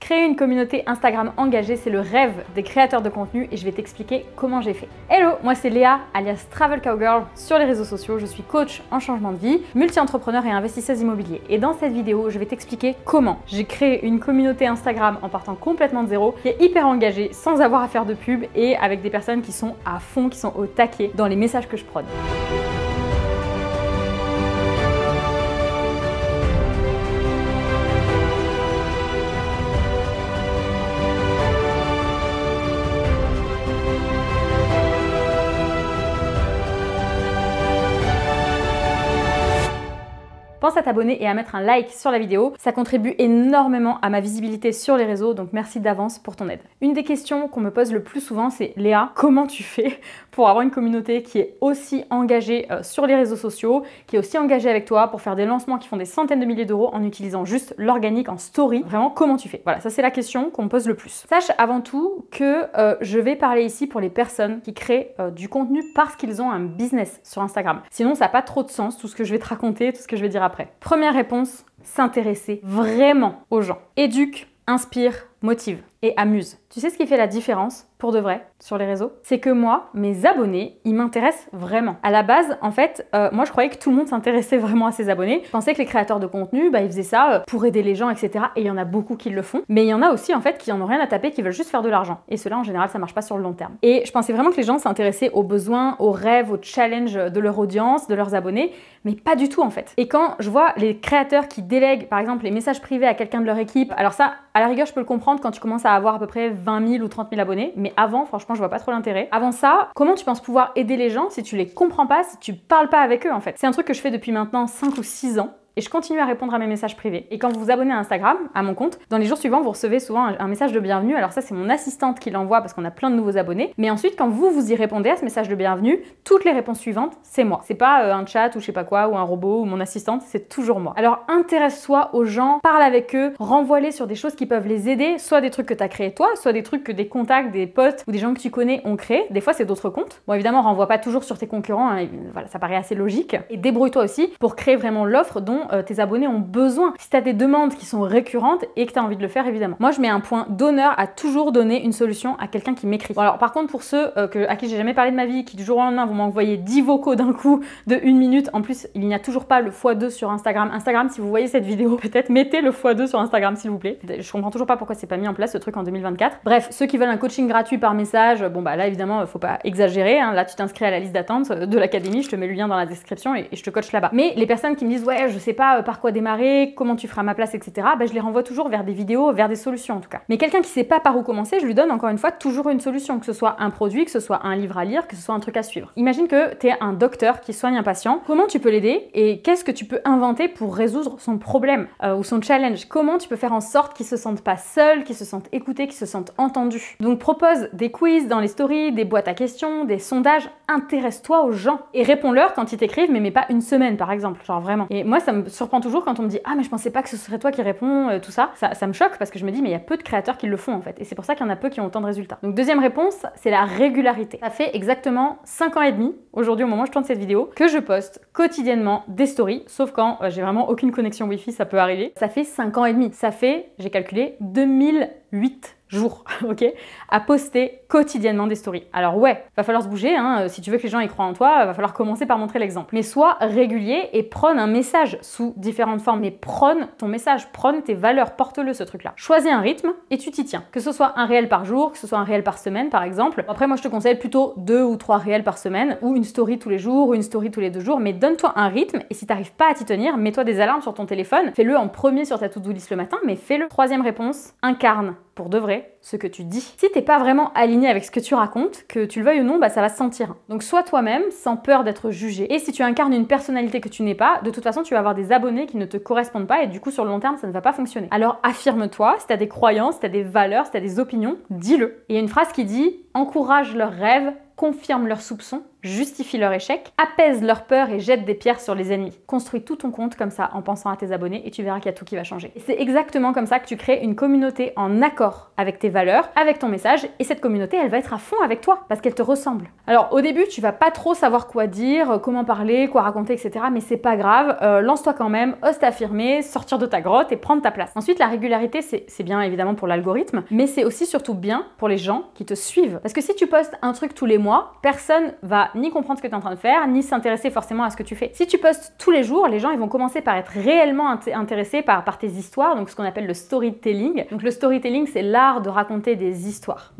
Créer une communauté Instagram engagée, c'est le rêve des créateurs de contenu et je vais t'expliquer comment j'ai fait. Hello, moi c'est Léa, alias Travel Cowgirl sur les réseaux sociaux. Je suis coach en changement de vie, multi-entrepreneur et investisseuse immobilier. Et dans cette vidéo, je vais t'expliquer comment j'ai créé une communauté Instagram en partant complètement de zéro, qui est hyper engagée, sans avoir à faire de pub et avec des personnes qui sont à fond, qui sont au taquet dans les messages que je prône. Pense à t'abonner et à mettre un like sur la vidéo, ça contribue énormément à ma visibilité sur les réseaux, donc merci d'avance pour ton aide. Une des questions qu'on me pose le plus souvent, c'est Léa, comment tu fais pour avoir une communauté qui est aussi engagée sur les réseaux sociaux, qui est aussi engagée avec toi pour faire des lancements qui font des centaines de milliers d'euros en utilisant juste l'organique en story? Vraiment, comment tu fais? Voilà, ça c'est la question qu'on me pose le plus. Sache avant tout que je vais parler ici pour les personnes qui créent du contenu parce qu'ils ont un business sur Instagram. Sinon, ça n'a pas trop de sens, tout ce que je vais te raconter, tout ce que je vais dire après. Première réponse, s'intéresser vraiment aux gens. Éduque, inspire, motive et amuse. Tu sais ce qui fait la différence pour de vrai sur les réseaux? C'est que moi, mes abonnés, ils m'intéressent vraiment. À la base, en fait, moi je croyais que tout le monde s'intéressait vraiment à ses abonnés. Je pensais que les créateurs de contenu, ils faisaient ça pour aider les gens, etc. Et il y en a beaucoup qui le font. Mais il y en a aussi en fait qui en ont rien à taper, qui veulent juste faire de l'argent. Et cela en général, ça marche pas sur le long terme. Et je pensais vraiment que les gens s'intéressaient aux besoins, aux rêves, aux challenges de leur audience, de leurs abonnés, mais pas du tout en fait. Et quand je vois les créateurs qui délèguent par exemple les messages privés à quelqu'un de leur équipe, alors ça, à la rigueur, je peux le comprendre quand tu commences à avoir à peu près 20 000 ou 30 000 abonnés, mais avant, franchement, je vois pas trop l'intérêt. Avant ça, comment tu penses pouvoir aider les gens si tu les comprends pas, si tu parles pas avec eux en fait? C'est un truc que je fais depuis maintenant 5 ou 6 ans. Et je continue à répondre à mes messages privés. Et quand vous vous abonnez à Instagram, à mon compte, dans les jours suivants, vous recevez souvent un message de bienvenue. Alors ça, c'est mon assistante qui l'envoie parce qu'on a plein de nouveaux abonnés. Mais ensuite, quand vous y répondez à ce message de bienvenue, toutes les réponses suivantes, c'est moi. C'est pas un chat ou je sais pas quoi, ou un robot ou mon assistante, c'est toujours moi. Alors intéresse-toi aux gens, parle avec eux, renvoie-les sur des choses qui peuvent les aider, soit des trucs que tu as créés toi, soit des trucs que des contacts, des potes ou des gens que tu connais ont créé. Des fois, c'est d'autres comptes. Bon, évidemment, renvoie pas toujours sur tes concurrents, hein, voilà, ça paraît assez logique. Et débrouille-toi aussi pour créer vraiment l'offre dont tes abonnés ont besoin. Si tu as des demandes qui sont récurrentes et que tu as envie de le faire, évidemment. Moi, je mets un point d'honneur à toujours donner une solution à quelqu'un qui m'écrit. Bon, alors, par contre, pour ceux à qui j'ai jamais parlé de ma vie, qui du jour au lendemain vont m'envoyer 10 vocaux d'un coup de 1 minute, en plus, il n'y a toujours pas le x2 sur Instagram. Instagram, si vous voyez cette vidéo, peut-être mettez le x2 sur Instagram, s'il vous plaît. Je comprends toujours pas pourquoi c'est pas mis en place ce truc en 2024. Bref, ceux qui veulent un coaching gratuit par message, bon bah là, évidemment, faut pas exagérer. Hein. Là, tu t'inscris à la liste d'attente de l'académie, je te mets le lien dans la description et je te coach là-bas. Mais les personnes qui me disent, ouais, je sais pas par quoi démarrer, comment tu feras ma place, etc. Je les renvoie toujours vers des vidéos, vers des solutions en tout cas. Mais quelqu'un qui sait pas par où commencer, je lui donne encore une fois toujours une solution, que ce soit un produit, que ce soit un livre à lire, que ce soit un truc à suivre. Imagine que tu es un docteur qui soigne un patient. Comment tu peux l'aider et qu'est-ce que tu peux inventer pour résoudre son problème ou son challenge? Comment tu peux faire en sorte qu'il se sente pas seul, qu'il se sente écouté, qu'il se sente entendu? Donc propose des quiz dans les stories, des boîtes à questions, des sondages. Intéresse-toi aux gens et réponds-leur quand ils t'écrivent, mais pas une semaine par exemple, genre vraiment. Et moi, ça me surprend toujours quand on me dit ah mais je pensais pas que ce serait toi qui réponds, tout ça. Ça me choque parce que je me dis mais il y a peu de créateurs qui le font en fait et c'est pour ça qu'il y en a peu qui ont autant de résultats. Donc deuxième réponse, c'est la régularité. Ça fait exactement 5 ans et demi, aujourd'hui au moment où je tourne cette vidéo, que je poste quotidiennement des stories, sauf quand j'ai vraiment aucune connexion wifi, ça peut arriver. Ça fait 5 ans et demi. Ça fait, j'ai calculé, 2008 jours, ok, à poster quotidiennement des stories. Alors ouais, va falloir se bouger, hein, si tu veux que les gens y croient en toi, va falloir commencer par montrer l'exemple. Mais sois régulier et prône un message sous différentes formes. Mais prône ton message, prône tes valeurs, porte-le ce truc-là. Choisis un rythme et tu t'y tiens. Que ce soit un réel par jour, que ce soit un réel par semaine par exemple. Après moi je te conseille plutôt 2 ou 3 réels par semaine ou une story tous les jours ou une story tous les 2 jours. Mais donne-toi un rythme et si t'arrives pas à t'y tenir, mets-toi des alarmes sur ton téléphone. Fais-le en premier sur ta to-do list le matin, mais fais-le. Troisième réponse, incarne pour de vrai ce que tu dis. Si t'es pas vraiment aligné avec ce que tu racontes, que tu le veuilles ou non, ça va se sentir. Donc sois toi-même sans peur d'être jugé. Et si tu incarnes une personnalité que tu n'es pas, de toute façon tu vas avoir des abonnés qui ne te correspondent pas et du coup sur le long terme ça ne va pas fonctionner. Alors affirme-toi, si t'as des croyances, si t'as des valeurs, si t'as des opinions, dis-le. Et il y a une phrase qui dit encourage leurs rêves, confirme leurs soupçons, justifient leur échec, apaisent leur peur et jettent des pierres sur les ennemis. Construis tout ton compte comme ça en pensant à tes abonnés et tu verras qu'il y a tout qui va changer. Et c'est exactement comme ça que tu crées une communauté en accord avec tes valeurs, avec ton message, et cette communauté, elle va être à fond avec toi parce qu'elle te ressemble. Alors au début, tu vas pas trop savoir quoi dire, comment parler, quoi raconter, etc. Mais c'est pas grave, lance-toi quand même, ose t'affirmer, sortir de ta grotte et prendre ta place. Ensuite, la régularité, c'est bien évidemment pour l'algorithme, mais c'est aussi surtout bien pour les gens qui te suivent. Parce que si tu postes un truc tous les mois, personne va ni comprendre ce que tu es en train de faire, ni s'intéresser forcément à ce que tu fais. Si tu postes tous les jours, les gens ils vont commencer par être réellement intéressés par tes histoires, donc ce qu'on appelle le storytelling. Donc le storytelling, c'est l'art de raconter des histoires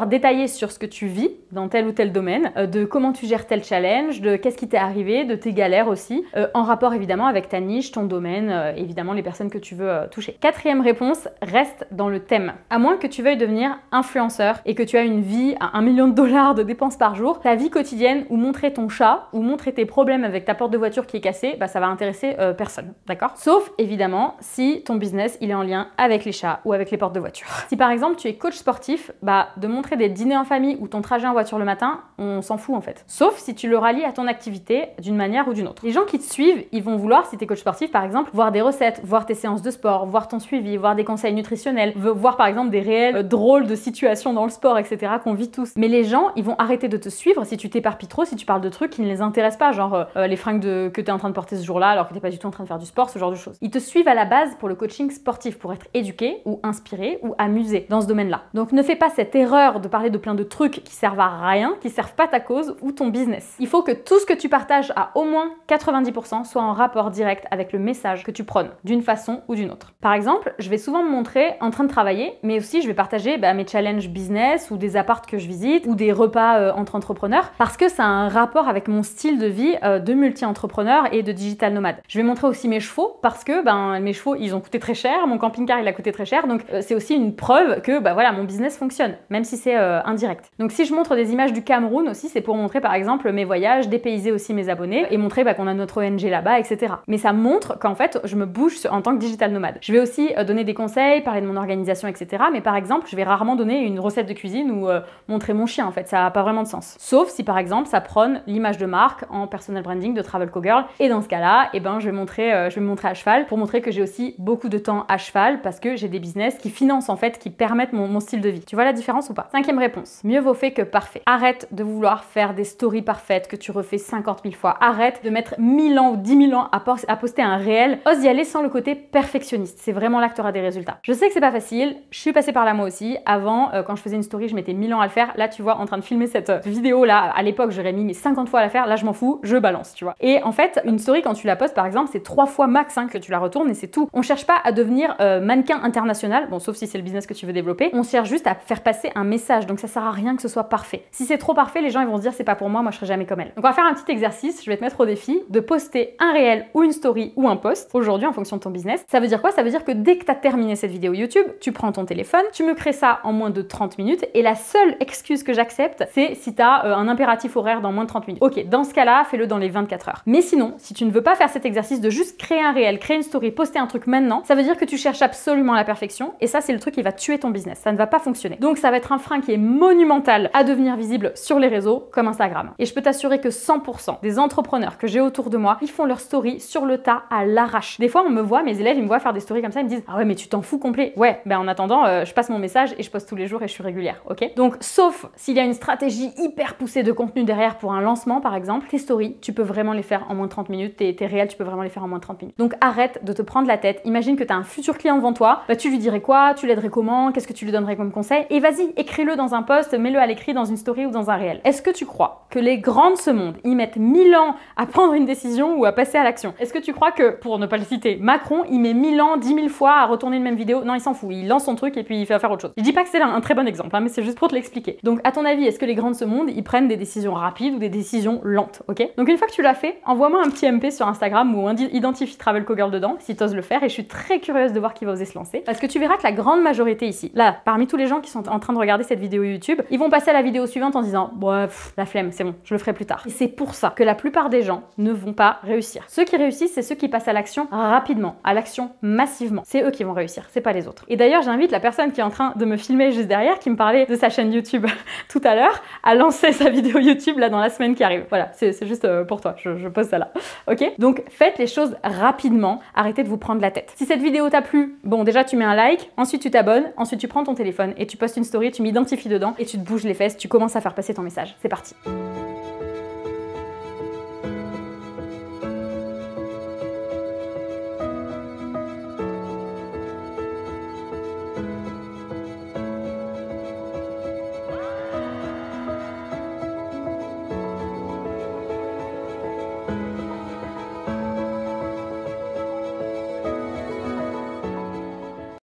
détaillées sur ce que tu vis dans tel ou tel domaine, de comment tu gères tel challenge, de qu'est-ce qui t'est arrivé, de tes galères aussi, en rapport évidemment avec ta niche, ton domaine, évidemment les personnes que tu veux toucher. Quatrième réponse, reste dans le thème. À moins que tu veuilles devenir influenceur et que tu as une vie à $1 million de dépenses par jour, ta vie quotidienne ou montrer ton chat ou montrer tes problèmes avec ta porte de voiture qui est cassée, bah ça va intéresser personne, d'accord? Sauf évidemment si ton business il est en lien avec les chats ou avec les portes de voiture. Si par exemple tu es coach sportif, bah de montrer des dîners en famille ou ton trajet en voiture le matin, on s'en fout en fait. Sauf si tu le rallies à ton activité d'une manière ou d'une autre. Les gens qui te suivent, ils vont vouloir, si tu es coach sportif par exemple, voir des recettes, voir tes séances de sport, voir ton suivi, voir des conseils nutritionnels, voir par exemple des réels drôles de situations dans le sport, etc. qu'on vit tous. Mais les gens, ils vont arrêter de te suivre si tu t'éparpilles trop, si tu parles de trucs qui ne les intéressent pas, genre les fringues que tu es en train de porter ce jour-là alors que tu n'es pas du tout en train de faire du sport, ce genre de choses. Ils te suivent à la base pour le coaching sportif, pour être éduqué ou inspiré ou amusé dans ce domaine-là. Donc ne fais pas cette erreur de parler de plein de trucs qui servent à rien, qui servent pas ta cause ou ton business. Il faut que tout ce que tu partages à au moins 90% soit en rapport direct avec le message que tu prônes, d'une façon ou d'une autre. Par exemple, je vais souvent me montrer en train de travailler, mais aussi je vais partager mes challenges business ou des apparts que je visite ou des repas entre entrepreneurs parce que ça a un rapport avec mon style de vie de multi-entrepreneur et de digital nomade. Je vais montrer aussi mes chevaux parce que mes chevaux ils ont coûté très cher, mon camping-car il a coûté très cher, donc c'est aussi une preuve que voilà, mon business fonctionne, même si c'est indirect. Donc si je montre des images du Cameroun aussi, c'est pour montrer par exemple mes voyages, dépayser aussi mes abonnés et montrer qu'on a notre ONG là-bas, etc. Mais ça montre qu'en fait je me bouge en tant que digital nomade. Je vais aussi donner des conseils, parler de mon organisation, etc. Mais par exemple, je vais rarement donner une recette de cuisine ou montrer mon chien, en fait, ça n'a pas vraiment de sens. Sauf si par exemple ça prône l'image de marque en personal branding de Travel Cowgirl, et dans ce cas-là, je vais me montrer à cheval pour montrer que j'ai aussi beaucoup de temps à cheval parce que j'ai des business qui financent en fait, qui permettent mon style de vie. Tu vois la différence ou pas? Cinquième réponse, mieux vaut fait que parfait. Arrête de vouloir faire des stories parfaites que tu refais 50 000 fois. Arrête de mettre 1000 ans ou 10 000 ans à poster un réel. Ose y aller sans le côté perfectionniste. C'est vraiment là que tu auras des résultats. Je sais que c'est pas facile, je suis passée par là moi aussi. Avant, quand je faisais une story, je mettais 1000 ans à le faire. Là, tu vois, en train de filmer cette vidéo là, à l'époque, j'aurais mis 50 fois à la faire. Là, je m'en fous, je balance, tu vois. Et en fait, une story, quand tu la postes, par exemple, c'est 3 fois max que tu la retournes et c'est tout. On cherche pas à devenir mannequin international, bon, sauf si c'est le business que tu veux développer. On cherche juste à faire passer un message. Donc, ça sert à rien que ce soit parfait. Si c'est trop parfait, les gens ils vont se dire c'est pas pour moi, moi je serai jamais comme elle. Donc, on va faire un petit exercice. Je vais te mettre au défi de poster un réel ou une story ou un post aujourd'hui en fonction de ton business. Ça veut dire quoi? Ça veut dire que dès que tu as terminé cette vidéo YouTube, tu prends ton téléphone, tu me crées ça en moins de 30 minutes et la seule excuse que j'accepte, c'est si tu as un impératif horaire dans moins de 30 minutes. Ok, dans ce cas-là, fais-le dans les 24 heures. Mais sinon, si tu ne veux pas faire cet exercice de juste créer un réel, créer une story, poster un truc maintenant, ça veut dire que tu cherches absolument la perfection et ça, c'est le truc qui va tuer ton business. Ça ne va pas fonctionner. Donc, ça va être un frein qui est monumental à devenir visible sur les réseaux comme Instagram. Et je peux t'assurer que 100% des entrepreneurs que j'ai autour de moi, ils font leur story sur le tas à l'arrache. Des fois, on me voit, mes élèves, ils me voient faire des stories comme ça, ils me disent « Ah ouais, mais tu t'en fous complet ». Ouais, en attendant, je passe mon message et je poste tous les jours et je suis régulière, ok? Donc, sauf s'il y a une stratégie hyper poussée de contenu derrière pour un lancement, par exemple, tes stories, tu peux vraiment les faire en moins de 30 minutes, tes réels, tu peux vraiment les faire en moins de 30 minutes. Donc, arrête de te prendre la tête. Imagine que tu as un futur client devant toi, tu lui dirais quoi? Tu l'aiderais comment? Qu'est-ce que tu lui donnerais comme conseil? Et vas-y, écris-le dans un post, mets-le à l'écrit dans une story ou dans un réel. Est-ce que tu crois que les grands de ce monde, ils mettent 1000 ans à prendre une décision ou à passer à l'action? Est-ce que tu crois que, pour ne pas le citer, Macron, il met 1000 ans, 10 000 fois à retourner une même vidéo? Non, il s'en fout, il lance son truc et puis il fait faire autre chose. Je dis pas que c'est un très bon exemple, mais c'est juste pour te l'expliquer. Donc, à ton avis, est-ce que les grands de ce monde, ils prennent des décisions rapides ou des décisions lentes, ok? Donc, une fois que tu l'as fait, envoie-moi un petit MP sur Instagram ou identifie Travel Cowgirl dedans, si t'oses le faire, et je suis très curieuse de voir qui va oser se lancer. Parce que tu verras que la grande majorité ici, là, parmi tous les gens qui sont en train de regarder cette vidéo YouTube, ils vont passer à la vidéo suivante en disant « Bref, la flemme, c'est bon, je le ferai plus tard ». Et c'est pour ça que la plupart des gens ne vont pas réussir. Ceux qui réussissent, c'est ceux qui passent à l'action rapidement, à l'action massivement. C'est eux qui vont réussir, c'est pas les autres. Et d'ailleurs, j'invite la personne qui est en train de me filmer juste derrière, qui me parlait de sa chaîne YouTube tout à l'heure, à lancer sa vidéo YouTube possible là dans la semaine qui arrive. Voilà, c'est juste pour toi, je pose ça là. Ok? Donc faites les choses rapidement, arrêtez de vous prendre la tête. Si cette vidéo t'a plu, bon déjà tu mets un like, ensuite tu t'abonnes, ensuite tu prends ton téléphone et tu postes une story, tu m'identifies dedans et tu te bouges les fesses, tu commences à faire passer ton message. C'est parti.